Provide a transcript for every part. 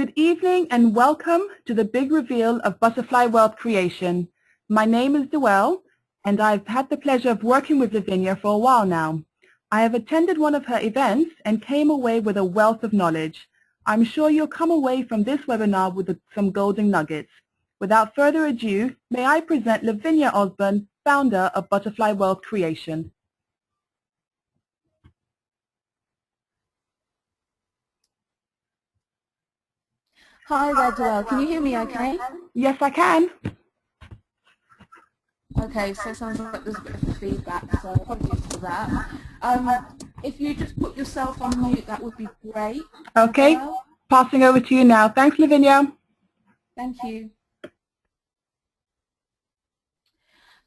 Good evening and welcome to the big reveal of Butterfly Wealth Creation. My name is Duell and I've had the pleasure of working with Lavinia for a while now. I have attended one of her events and came away with a wealth of knowledge. I'm sure you'll come away from this webinar with some golden nuggets. Without further ado, may I present Lavinia Osborne, founder of Butterfly Wealth Creation. Hi there, Duell. Can you hear me okay? Yes, I can. Okay, so it sounds like there's a bit of feedback, so apologies for that. If you just put yourself on mute, that would be great. Okay, passing over to you now. Thanks, Lavinia. Thank you.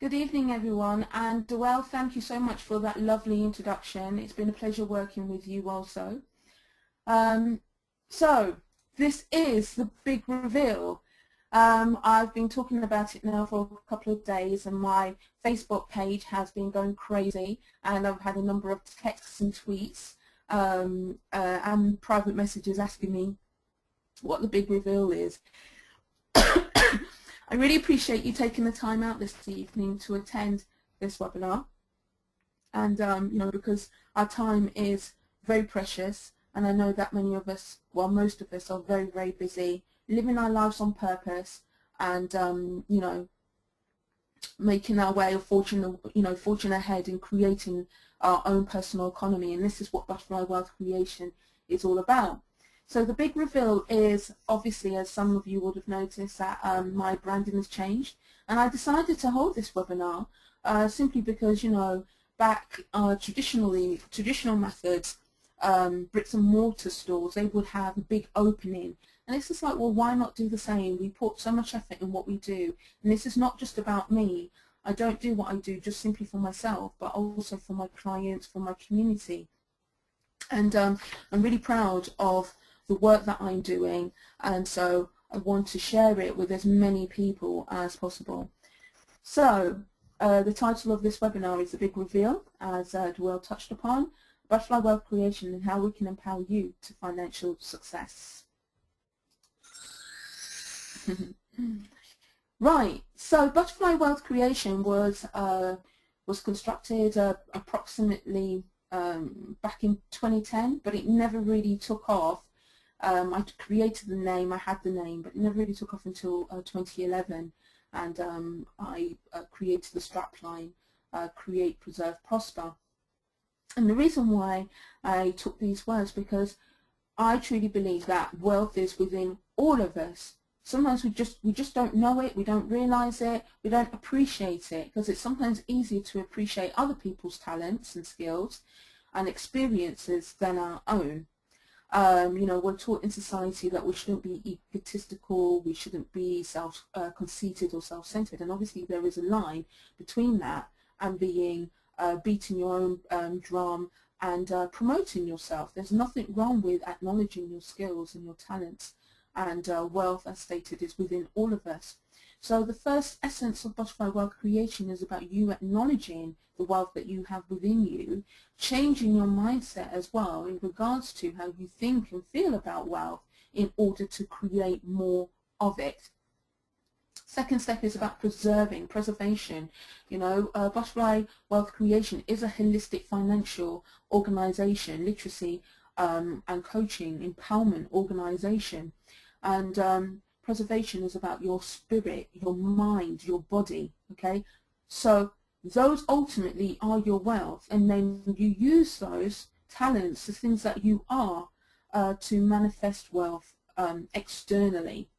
Good evening, everyone, and Duell, thank you so much for that lovely introduction. It's been a pleasure working with you also. So, this is the big reveal. I've been talking about it now for a couple of days and my Facebook page has been going crazy, and I've had a number of texts and tweets and private messages asking me what the big reveal is. I really appreciate you taking the time out this evening to attend this webinar, and you know, because our time is very precious, and I know that many of us, well, most of us are very, very busy living our lives on purpose, and you know, making our way of fortune, you know, fortune ahead and creating our own personal economy. And this is what Butterfly Wealth Creation is all about. So the big reveal is, obviously, as some of you would have noticed, that my branding has changed, and I decided to hold this webinar simply because, you know, back traditional methods, bricks and mortar stores, they would have a big opening. And it's just like, well, why not do the same? We put so much effort in what we do. And this is not just about me. I don't do what I do just simply for myself, but also for my clients, for my community. And I'm really proud of the work that I'm doing. And so I want to share it with as many people as possible. So the title of this webinar is The Big Reveal, as Duell touched upon, Butterfly Wealth Creation and how we can empower you to financial success. Right, so Butterfly Wealth Creation was constructed approximately back in 2010, but it never really took off. I created the name, I had the name, but it never really took off until 2011, and I created the strapline, Create, Preserve, Prosper. And the reason why I took these words, because I truly believe that wealth is within all of us. Sometimes we just don't know it, we don't realize it, we don't appreciate it, because it's sometimes easier to appreciate other people's talents and skills and experiences than our own. You know, we're taught in society that we shouldn't be egotistical, we shouldn't be conceited or self-centered, and obviously there is a line between that and being beating your own drum and promoting yourself. There's nothing wrong with acknowledging your skills and your talents. And wealth, as stated, is within all of us. So the first essence of Butterfly Wealth Creation is about you acknowledging the wealth that you have within you, changing your mindset as well in regards to how you think and feel about wealth in order to create more of it. Second step is about preservation. You know, Butterfly Wealth Creation is a holistic financial organization, literacy and coaching, empowerment organization. And preservation is about your spirit, your mind, your body, okay? So those ultimately are your wealth, and then you use those talents, the things that you are, to manifest wealth externally.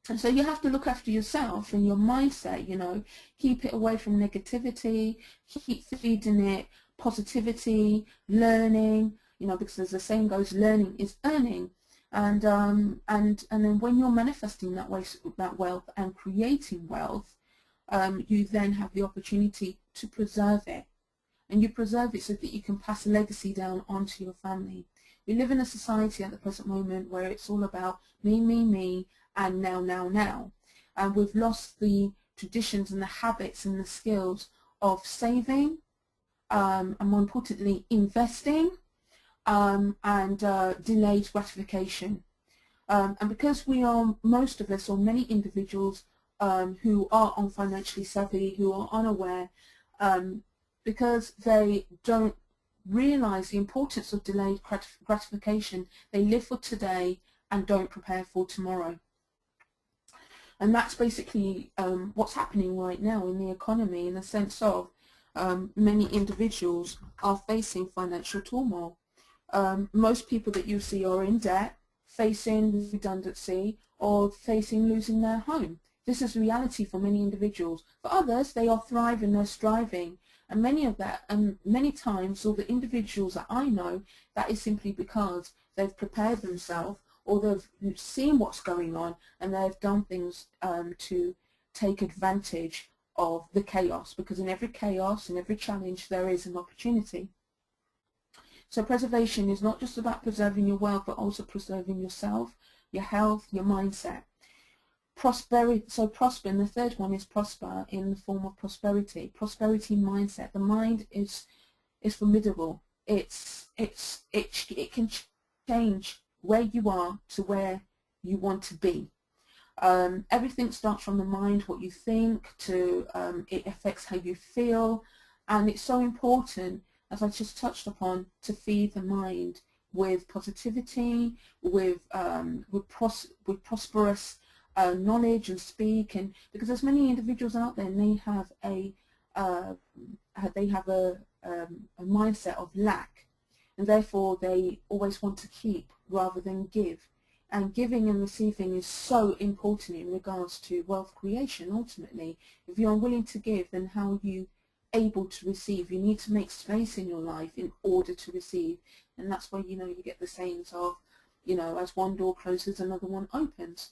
And so you have to look after yourself and your mindset, you know, keep it away from negativity, keep feeding it positivity, learning, you know, because as the saying goes, learning is earning. And then when you're manifesting that wealth and creating wealth, you then have the opportunity to preserve it. And you preserve it so that you can pass a legacy down onto your family. We live in a society at the present moment where it's all about me, and now. And we've lost the traditions and the habits and the skills of saving, and more importantly, investing, and delayed gratification. And because we are, most of us or many individuals who are unfinancially savvy, who are unaware, because they don't realize the importance of delayed gratification, they live for today and don't prepare for tomorrow. And that's basically what's happening right now in the economy, in the sense of many individuals are facing financial turmoil. Most people that you see are in debt, facing redundancy, or facing losing their home. This is reality for many individuals. For others, they are thriving, they're striving, and many times, all the individuals that I know, that is simply because they've prepared themselves, or they've seen what's going on, and they've done things to take advantage of the chaos, because in every chaos, in every challenge, there is an opportunity. So preservation is not just about preserving your wealth, but also preserving yourself, your health, your mindset. Prosperity, so prosper, and the third one is prosper in the form of prosperity. Prosperity mindset. The mind is formidable. It can change where you are to where you want to be. Everything starts from the mind, what you think, to it affects how you feel, and it's so important, as I just touched upon, to feed the mind with positivity, with prosperous knowledge and speak, and because there's many individuals out there and they have a mindset of lack, and therefore they always want to keep rather than give. And giving and receiving is so important in regards to wealth creation. Ultimately, if you're unwilling to give, then how are you able to receive? You need to make space in your life in order to receive, and that's where you get the sayings of, as one door closes, another one opens,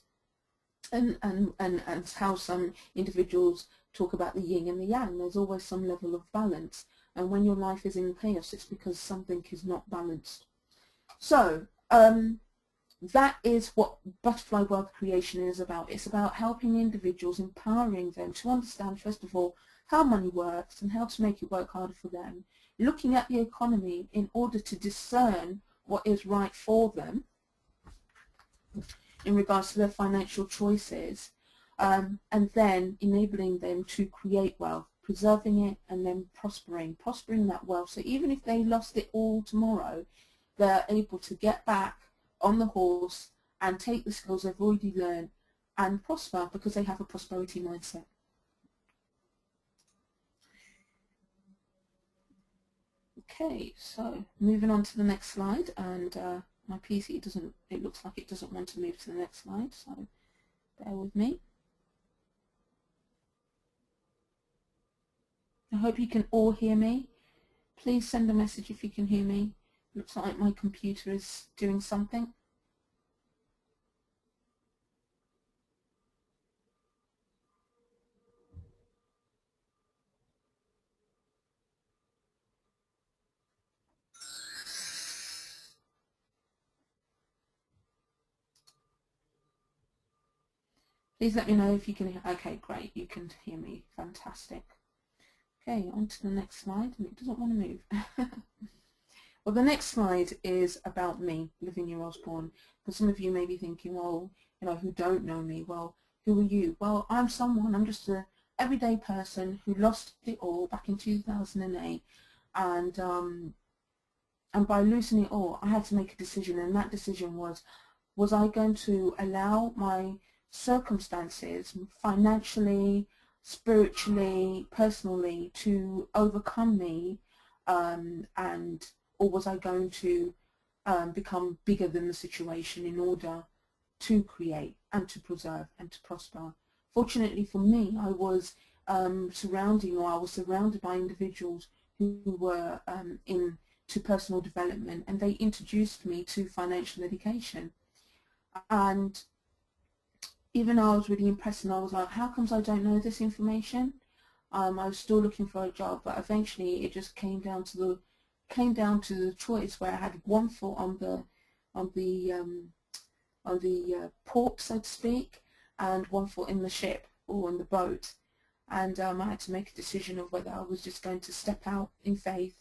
and how some individuals talk about the yin and the yang. There's always some level of balance, and when your life is in chaos, it's because something is not balanced. So that is what Butterfly Wealth Creation is about. It's about helping individuals, empowering them to understand, first of all, how money works and how to make it work harder for them, looking at the economy in order to discern what is right for them in regards to their financial choices, and then enabling them to create wealth, preserving it, and then prospering that wealth. So even if they lost it all tomorrow, they're able to get back on the horse and take the skills they've already learned and prosper, because they have a prosperity mindset. Okay, so moving on to the next slide, and my PC it looks like it doesn't want to move to the next slide, so bear with me. I hope you can all hear me. Please send a message if you can hear me. Looks like my computer is doing something. Please let me know if you can hear. Okay, great, you can hear me. Fantastic. Okay, on to the next slide, and it doesn't want to move. Well, the next slide is about me, Lavinia Osborne, because some of you may be thinking, well, who don't know me, well, who are you? Well, I'm just an everyday person who lost it all back in 2008, and by losing it all, I had to make a decision, and that decision was I going to allow my circumstances, financially, spiritually, personally, to overcome me, or was I going to become bigger than the situation in order to create and to preserve and to prosper? Fortunately for me, I was surrounded by individuals who were into personal development, and they introduced me to financial education. And even though I was really impressed, and I was like, how comes I don't know this information? I was still looking for a job, but eventually it just came down to the choice where I had one foot on the port, so to speak, and one foot in the ship or in the boat, and I had to make a decision of whether I was just going to step out in faith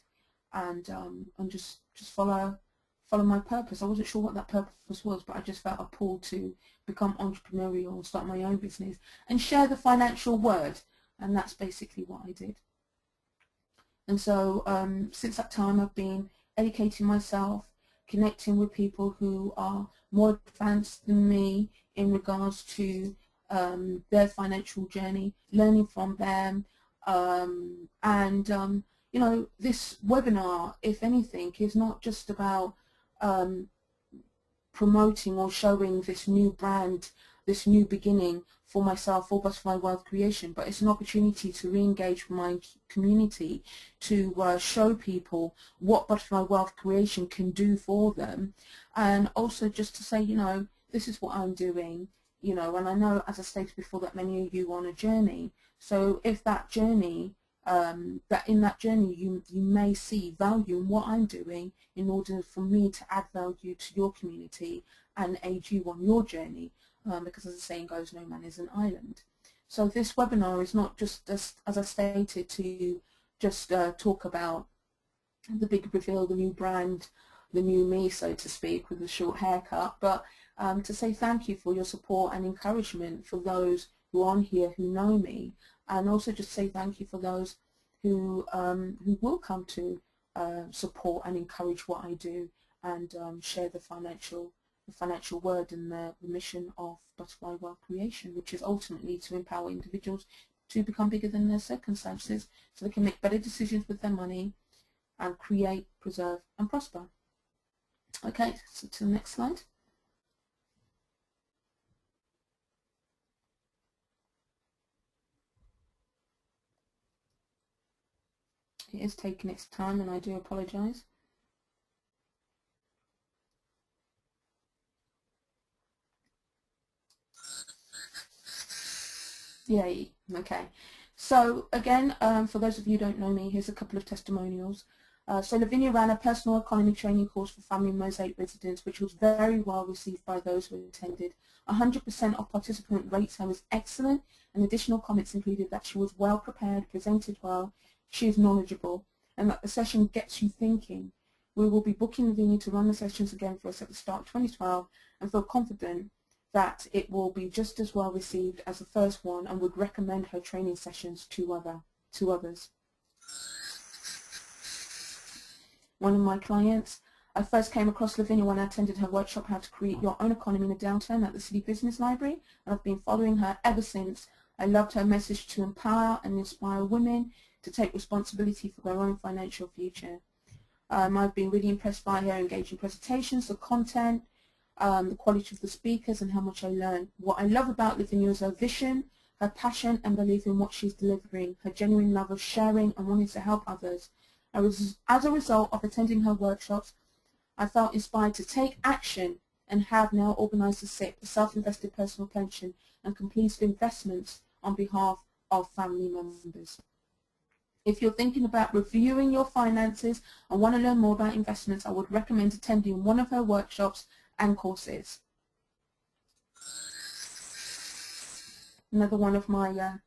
and just follow follow my purpose. I wasn't sure what that purpose was, but I just felt a pull to become entrepreneurial and start my own business and share the financial word, and that's basically what I did. And so since that time I've been educating myself, connecting with people who are more advanced than me in regards to their financial journey, learning from them, you know, this webinar, if anything, is not just about promoting or showing this new brand, this new beginning for myself for Butterfly Wealth Creation, but it's an opportunity to re-engage with my community, to show people what Butterfly Wealth Creation can do for them, and also just to say, you know, this is what I'm doing, you know, and I know, as I stated before, that many of you are on a journey. So if that journey, in that journey you may see value in what I'm doing in order for me to add value to your community and aid you on your journey, because as the saying goes, no man is an island. So this webinar is not just, as I stated, to just talk about the big reveal, the new brand, the new me, so to speak, with a short haircut, but to say thank you for your support and encouragement for those who are on here who know me, and also just say thank you for those who will come to support and encourage what I do and share the financial word and the mission of Butterfly Wealth Creation, which is ultimately to empower individuals to become bigger than their circumstances so they can make better decisions with their money and create, preserve and prosper. Okay, so to the next slide. It is taking its time and I do apologise. Yay, okay. So again, for those of you who don't know me, here's a couple of testimonials. So Lavinia ran a personal economy training course for family Mosaic residents, which was very well received by those who attended. 100% of participant rates her was excellent, and additional comments included that she was well prepared, presented well, she is knowledgeable, and that the session gets you thinking. We will be booking Lavinia to run the sessions again for us at the start of 2012 and feel confident that it will be just as well received as the first one, and would recommend her training sessions to others. One of my clients, I first came across Lavinia when I attended her workshop, How to Create Your Own Economy in a Downturn, at the City Business Library, and I've been following her ever since. I loved her message to empower and inspire women to take responsibility for their own financial future. I've been really impressed by her engaging presentations, the content, the quality of the speakers, and how much I learned. What I love about Lavinia is her vision, her passion and belief in what she's delivering, her genuine love of sharing and wanting to help others. As a result of attending her workshops, I felt inspired to take action and have now organised a SIP, a self-invested personal pension, and completed investments on behalf of family members. If you're thinking about reviewing your finances and want to learn more about investments, I would recommend attending one of her workshops and courses. Another one of my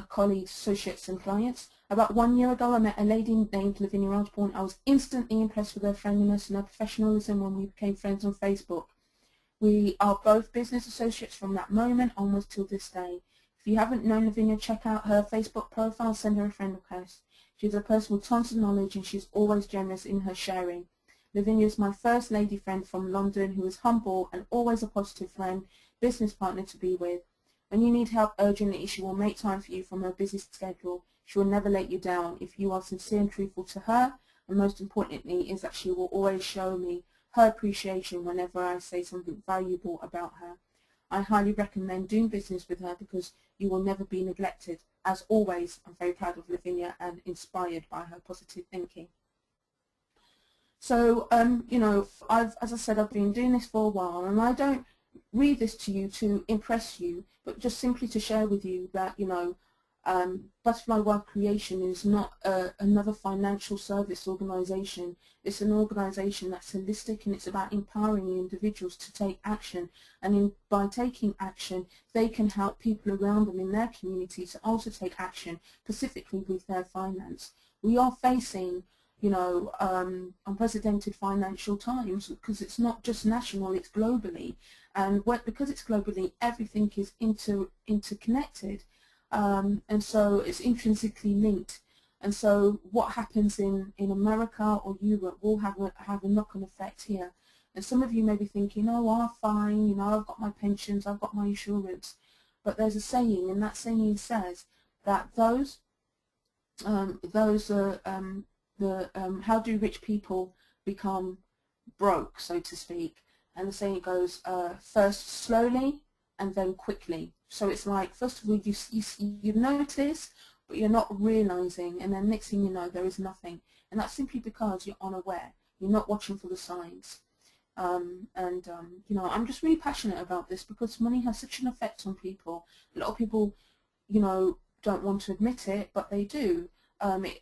colleagues, associates and clients. About 1 year ago I met a lady named Lavinia Osborne. I was instantly impressed with her friendliness and her professionalism when we became friends on Facebook. We are both business associates from that moment onwards till this day. If you haven't known Lavinia, check out her Facebook profile, send her a friend request. She's a person with tons of knowledge and she's always generous in her sharing. Lavinia is my first lady friend from London who is humble and always a positive friend, business partner to be with. When you need help urgently, she will make time for you from her busy schedule. She will never let you down if you are sincere and truthful to her, and most importantly is that she will always show me her appreciation whenever I say something valuable about her. I highly recommend doing business with her because you will never be neglected. As always, I'm very proud of Lavinia and inspired by her positive thinking. So, you know, as I said, I've been doing this for a while, and I don't read this to you to impress you, but just simply to share with you that, you know, Butterfly Wealth Creation is not another financial service organisation. It's an organisation that's holistic, and it's about empowering individuals to take action, and by taking action they can help people around them in their community to also take action, specifically with their finance. We are facing, unprecedented financial times, because it's not just national, it's globally, and because it's globally, everything is interconnected, and so it's intrinsically linked. And so what happens in America or Europe will have a knock-on effect here. And some of you may be thinking, oh, I'm fine, I've got my pensions, I've got my insurance. But there's a saying, and that saying says that how do rich people become broke, so to speak? And the saying goes, first slowly and then quickly. So it's like, first of all, you notice, but you're not realizing, and then next thing you know, there is nothing. And that's simply because you're unaware. You're not watching for the signs. I'm just really passionate about this because money has such an effect on people. A lot of people, don't want to admit it, but they do.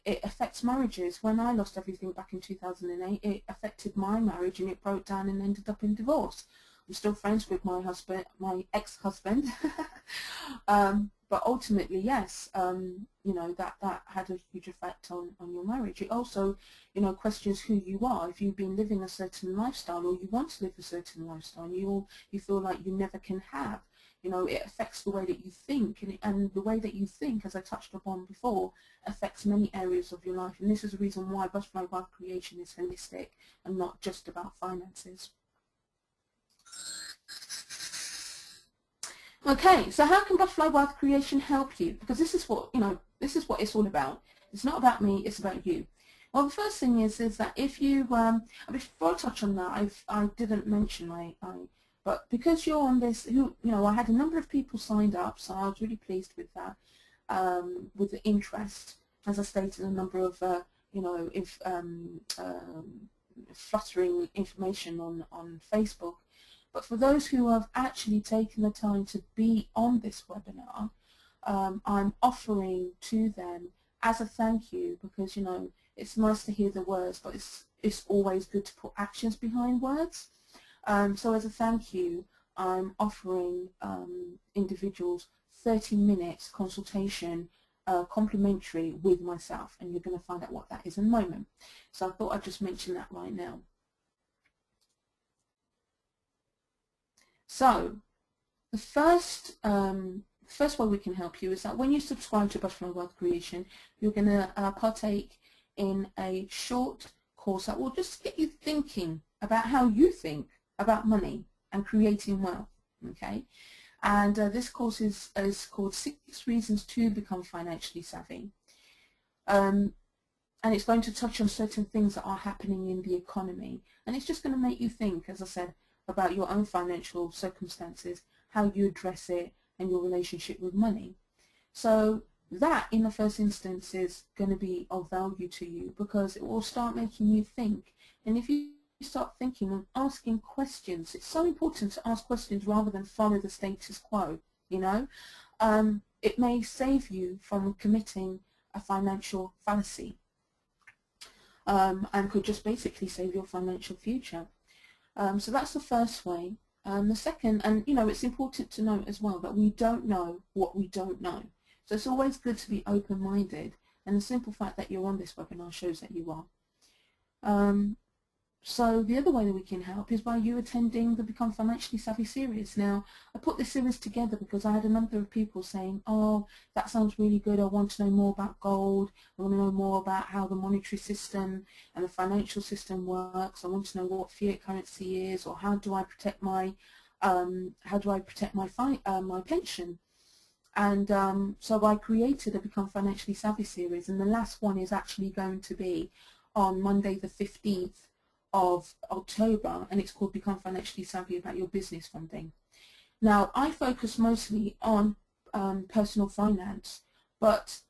It affects marriages. When I lost everything back in 2008, it affected my marriage, and it broke down and ended up in divorce. I'm still friends with my husband, my ex-husband, but ultimately, yes, that had a huge effect on your marriage. It also, questions who you are. If you've been living a certain lifestyle, or you want to live a certain lifestyle, and you feel like you never can have, it affects the way that you think, and the way that you think, as I touched upon before, affects many areas of your life. And this is the reason why Butterfly Wealth Creation is holistic and not just about finances. Okay, so how can Butterfly Wealth Creation help you? Because this is what it's all about. It's not about me, it's about you. Well, the first thing is that if you, before I touch on that, I didn't mention but because you're on this, I had a number of people signed up, so I was really pleased with that, with the interest, as I stated, a number of, fluttering information on Facebook. But for those who have actually taken the time to be on this webinar, I'm offering to them as a thank you, because it's nice to hear the words, but it's always good to put actions behind words. So as a thank you, I'm offering individuals 30 minutes consultation, complimentary, with myself, and you're going to find out what that is in a moment. So I thought I'd just mention that right now. So the first way we can help you is that when you subscribe to Butterfly Wealth Creation, you're going to partake in a short course that will just get you thinking about how you think about money and creating wealth. Okay, and this course is called 6 Reasons to Become Financially Savvy, and it's going to touch on certain things that are happening in the economy, and it's just going to make you think, as I said, about your own financial circumstances, how you address it, and your relationship with money. So that, in the first instance, is going to be of value to you, because it will start making you think. And if you start thinking and asking questions, it's so important to ask questions rather than follow the status quo, it may save you from committing a financial fallacy, and could just basically save your financial future. So that's the first way. The second, and it's important to note as well that we don't know what we don't know. So it's always good to be open-minded, and the simple fact that you're on this webinar shows that you are. So the other way that we can help is by you attending the Become Financially Savvy series. Now, I put this series together because I had a number of people saying, oh, that sounds really good, I want to know more about gold, I want to know more about how the monetary system and the financial system works, I want to know what fiat currency is, or how do I protect my my pension. And so I created a Become Financially Savvy series, and the last one is actually going to be on Monday the 15th of October, and it's called Become Financially Savvy About Your Business Funding. Now, I focus mostly on personal finance, but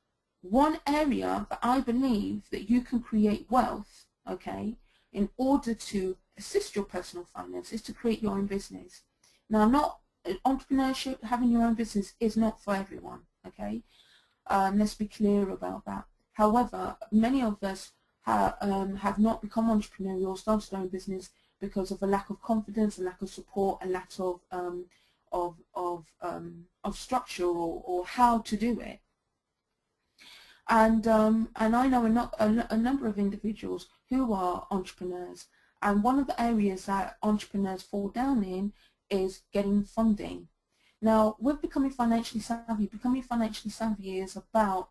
one area that I believe that you can create wealth, okay, in order to assist your personal finance, is to create your own business. Now, entrepreneurship, having your own business, is not for everyone, okay? Let's be clear about that. However, many of us have not become entrepreneurial, started their own business because of a lack of confidence, a lack of support, a lack of structure or how to do it. And I know a number of individuals who are entrepreneurs, and one of the areas that entrepreneurs fall down in is getting funding. Now, with becoming financially savvy is about,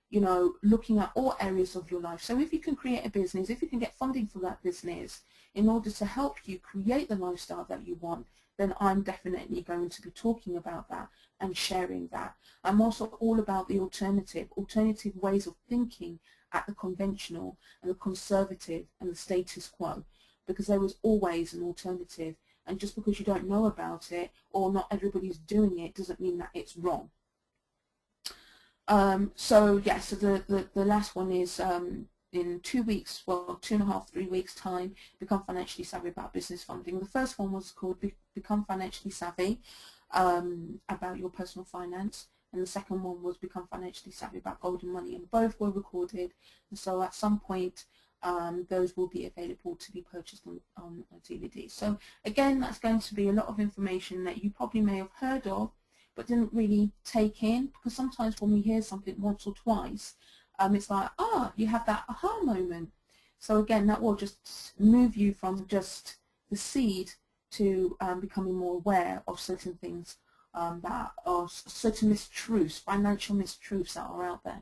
you know, looking at all areas of your life. So if you can create a business, if you can get funding for that business in order to help you create the lifestyle that you want, then I'm definitely going to be talking about that and sharing that. I'm also all about the alternative ways of thinking at the conventional and the conservative and the status quo, because there is always an alternative, and just because you don't know about it or not everybody's doing it doesn't mean that it's wrong. So the last one is in 2 weeks, well, 2.5, 3 weeks time, become financially savvy about business funding. The first one was called Become Financially Savvy about your personal finance, and the second one was Become Financially Savvy about golden money, and both were recorded, and so at some point those will be available to be purchased on a DVD. So again, that's going to be a lot of information that you probably may have heard of but didn't really take in, because sometimes when we hear something once or twice, it's like, you have that aha moment. So again, that will just move you from just the seed to becoming more aware of certain things that are certain mistruths, financial mistruths that are out there.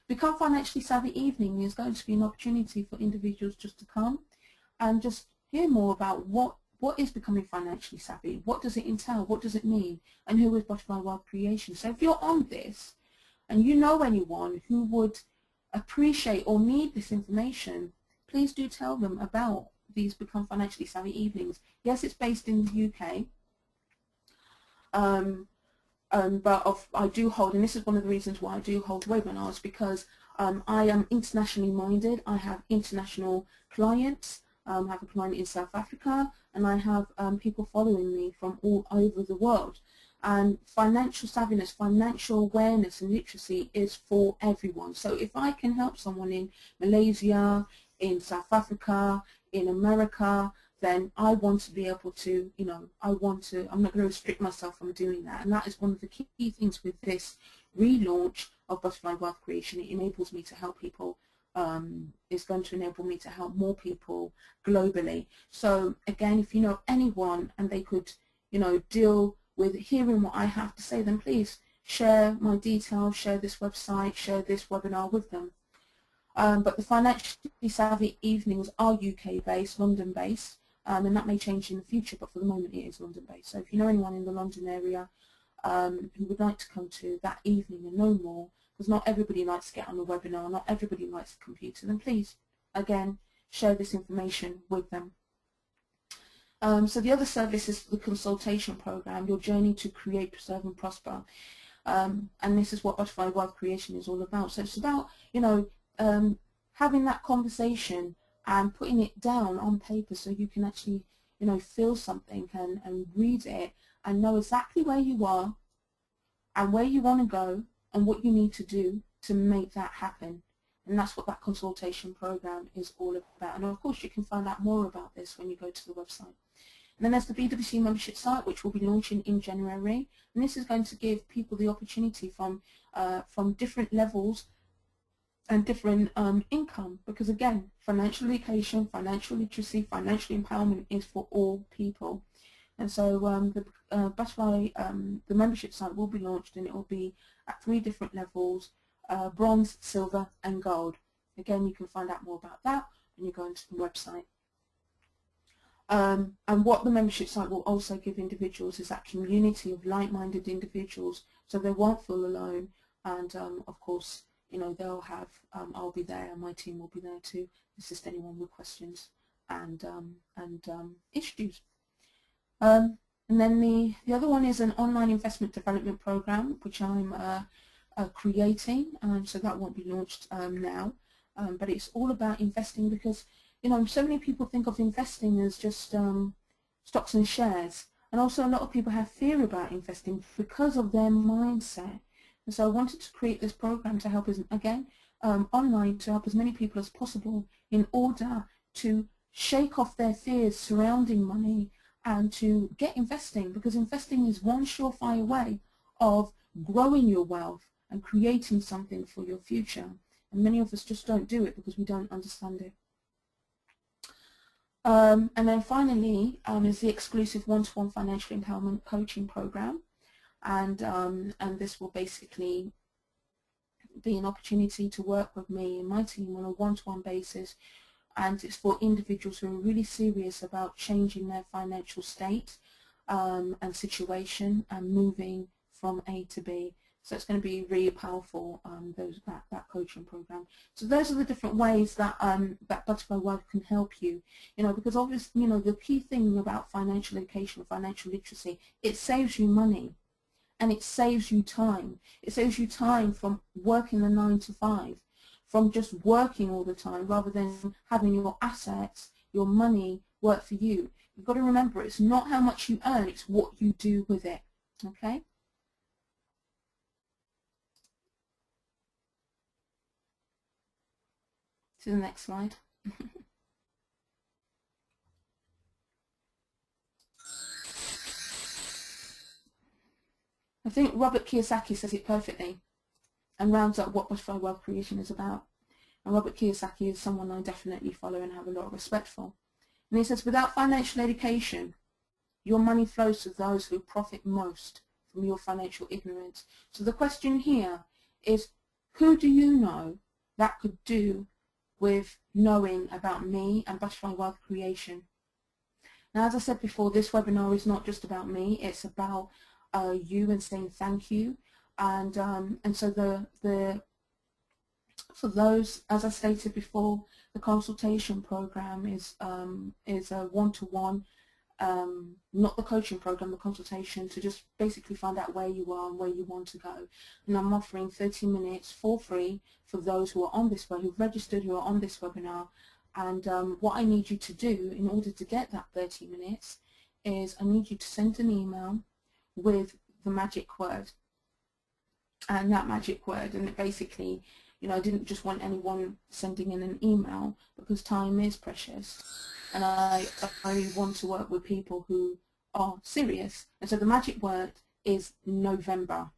Become Financially Savvy Evening is going to be an opportunity for individuals just to come and just hear more about what is becoming financially savvy, what does it entail, what does it mean, and who is Butterfly Wealth Creation. So if you're on this and you know anyone who would appreciate or need this information, please do tell them about these Become Financially Savvy Evenings. Yes, it's based in the UK, but I do hold, and this is one of the reasons why I do hold webinars, because I am internationally minded. I have international clients. I have a client in South Africa, and I have people following me from all over the world. And financial savviness, financial awareness and literacy is for everyone. So if I can help someone in Malaysia, in South Africa, in America, then I want to be able to, you know, I'm not going to restrict myself from doing that. And that is one of the key things with this relaunch of Butterfly Wealth Creation. It enables me to help people. It's going to enable me to help more people globally. So again, if you know anyone and they could, you know, deal with hearing what I have to say, then please share my details, share this website, share this webinar with them. But the Financially Savvy Evenings are UK based, London based, and that may change in the future, but for the moment it is London based. So if you know anyone in the London area who would like to come to that evening and know more, because not everybody likes to get on a webinar, not everybody likes the computer, then please, again, share this information with them. So the other service is the consultation program, Your Journey to Create, Preserve and Prosper. And this is what Butterfly Wealth Creation is all about. So it's about, you know, having that conversation and putting it down on paper so you can actually, you know, feel something and read it and know exactly where you are and where you want to go and what you need to do to make that happen. And that's what that consultation program is all about. And of course you can find out more about this when you go to the website. And then there's the BWC membership site, which will be launching in January. And this is going to give people the opportunity from different levels and different income, because again, financial education, financial literacy, financial empowerment is for all people. And so the Butterfly, the membership site will be launched, and it will be at 3 different levels, bronze, silver and gold. Again, you can find out more about that when you go into the website. And what the membership site will also give individuals is that community of like-minded individuals, so they won't feel alone, and of course, you know, they'll have, I'll be there and my team will be there to assist anyone with questions and issues. And then the other one is an online investment development program, which I'm creating, so that won't be launched now, but it's all about investing, because, you know, so many people think of investing as just stocks and shares, and also a lot of people have fear about investing because of their mindset. And so I wanted to create this program to help us, again, online, to help as many people as possible in order to shake off their fears surrounding money and to get investing, because investing is one surefire way of growing your wealth and creating something for your future. and many of us just don't do it because we don't understand it. And then finally is the exclusive one-to-one financial empowerment coaching program, and this will basically be an opportunity to work with me and my team on a one-to-one basis, and it's for individuals who are really serious about changing their financial state and situation and moving from A to B. So it's going to be really powerful, that coaching program. So those are the different ways that that Butterfly Wealth can help you. Because obviously, the key thing about financial education, financial literacy, it saves you money, and it saves you time. It saves you time from working the 9 to 5, from just working all the time, rather than having your assets, your money work for you. You've got to remember, it's not how much you earn, it's what you do with it. Okay? To the next slide. I think Robert Kiyosaki says it perfectly and rounds up what Butterfly Wealth Creation is about. And Robert Kiyosaki is someone I definitely follow and have a lot of respect for. And he says, without financial education, your money flows to those who profit most from your financial ignorance. So the question here is, who do you know that could do with knowing about me and Butterfly Wealth Creation? Now, as I said before, this webinar is not just about me, it's about you and saying thank you. And so for those, as I stated before, the consultation program is a one-to-one, not the coaching program, the consultation, to just basically find out where you are and where you want to go. And I'm offering 30 minutes for free for those who are on this webinar, who've registered, who are on this webinar. And what I need you to do in order to get that 30 minutes is I need you to send an email with the magic word. And that magic word, and it basically, I didn't just want anyone sending in an email, because time is precious, and I want to work with people who are serious. And so the magic word is November.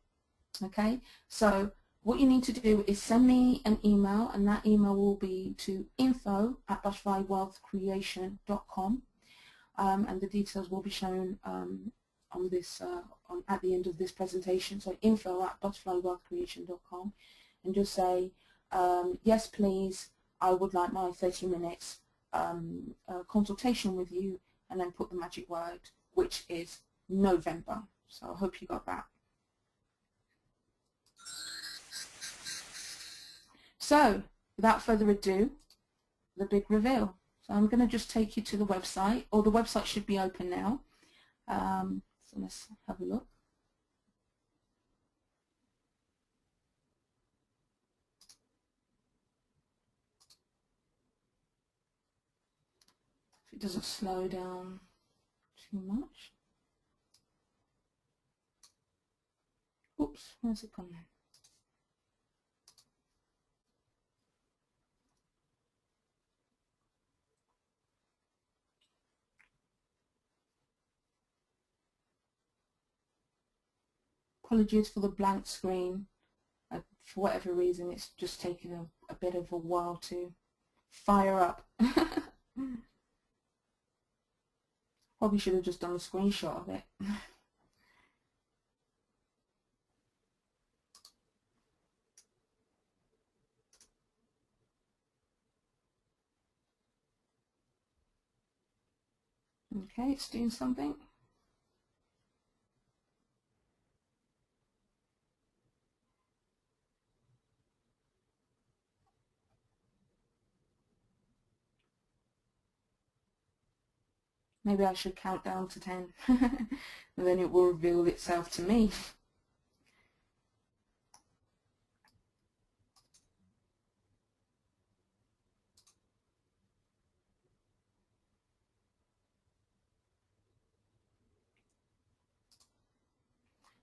Okay, so what you need to do is send me an email, and that email will be to info@butterflywealthcreation.com, and the details will be shown on this at the end of this presentation. So info@butterflywealthcreation.com, and just say, yes please, I would like my 30 minutes consultation with you, and then put the magic word, which is November. So I hope you got that. So without further ado, the big reveal. So I'm going to just take you to the website, or the website should be open now. So let's have a look. If it doesn't slow down too much. Oops, where's it gone then? Apologies for the blank screen. For whatever reason, it's just taken a bit of a while to fire up. Probably should have just done a screenshot of it. Okay, it's doing something. Maybe I should count down to 10 and then it will reveal itself to me.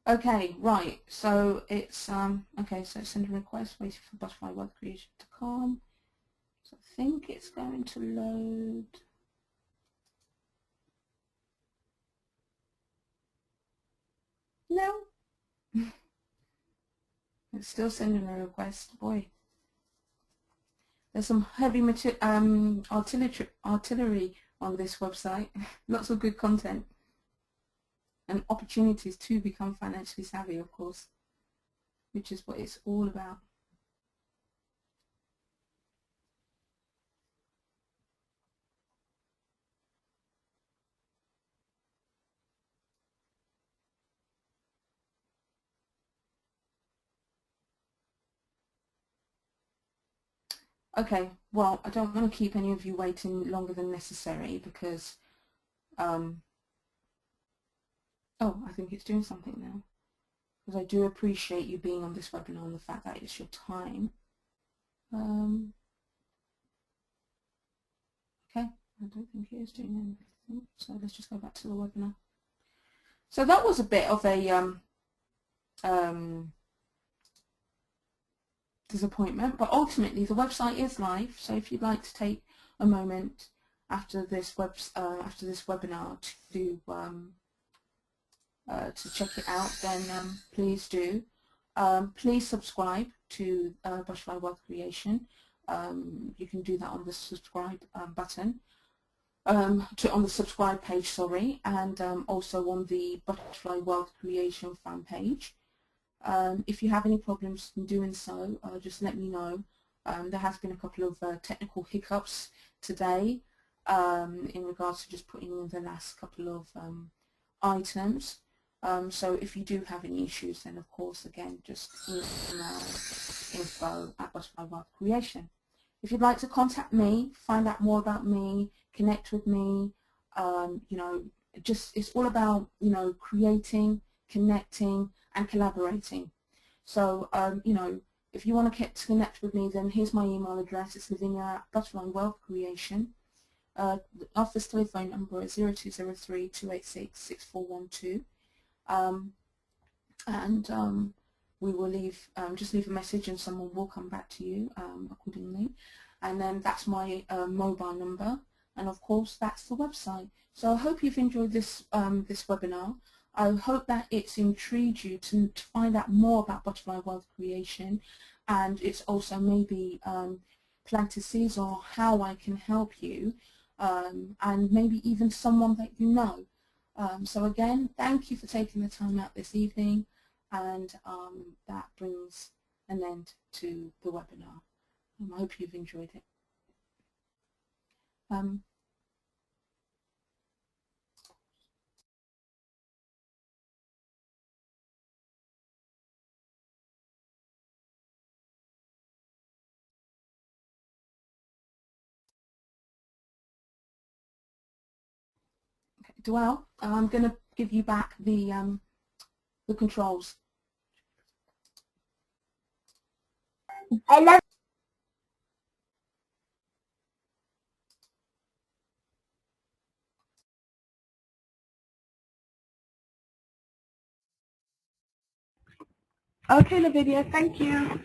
Okay, right, so it's okay, so send a request, waiting for butterflywealthcreation to come. So I think it's going to load. No. It's still sending a request, boy. There's some heavy artillery on this website. Lots of good content and opportunities to become financially savvy, of course, which is what it's all about. Okay, well, I don't want to keep any of you waiting longer than necessary because, oh, I think it's doing something now. Because I do appreciate you being on this webinar and the fact that it's your time. Okay, I don't think it is doing anything, so let's just go back to the webinar. So that was a bit of a disappointment, but ultimately the website is live. So if you'd like to take a moment after this webinar to check it out, then please do. Please subscribe to Butterfly Wealth Creation. You can do that on the subscribe button, on the subscribe page, sorry, and also on the Butterfly Wealth Creation fan page. If you have any problems in doing so, just let me know. There has been a couple of technical hiccups today in regards to just putting in the last couple of items. So if you do have any issues, then of course, again, just email info@Butterfly Wealth Creation. If you'd like to contact me, find out more about me, connect with me, you know, it's all about, you know, creating, connecting, and collaborating. So, you know, if you want to connect with me, then here's my email address. It's Lavinia@Butterfly Wealth Creation. Office telephone number is 0203-286-6412. We will just leave a message and someone will come back to you accordingly. And then that's my mobile number, and of course that's the website. So I hope you've enjoyed this webinar. I hope that it's intrigued you to find out more about Butterfly Wealth Creation, and it's also maybe planted seeds on how I can help you, and maybe even someone that you know. So again, thank you for taking the time out this evening, and that brings an end to the webinar. I hope you've enjoyed it. Okay, Dwell, I'm going to give you back the controls. I love. Okay, Lavinia, thank you.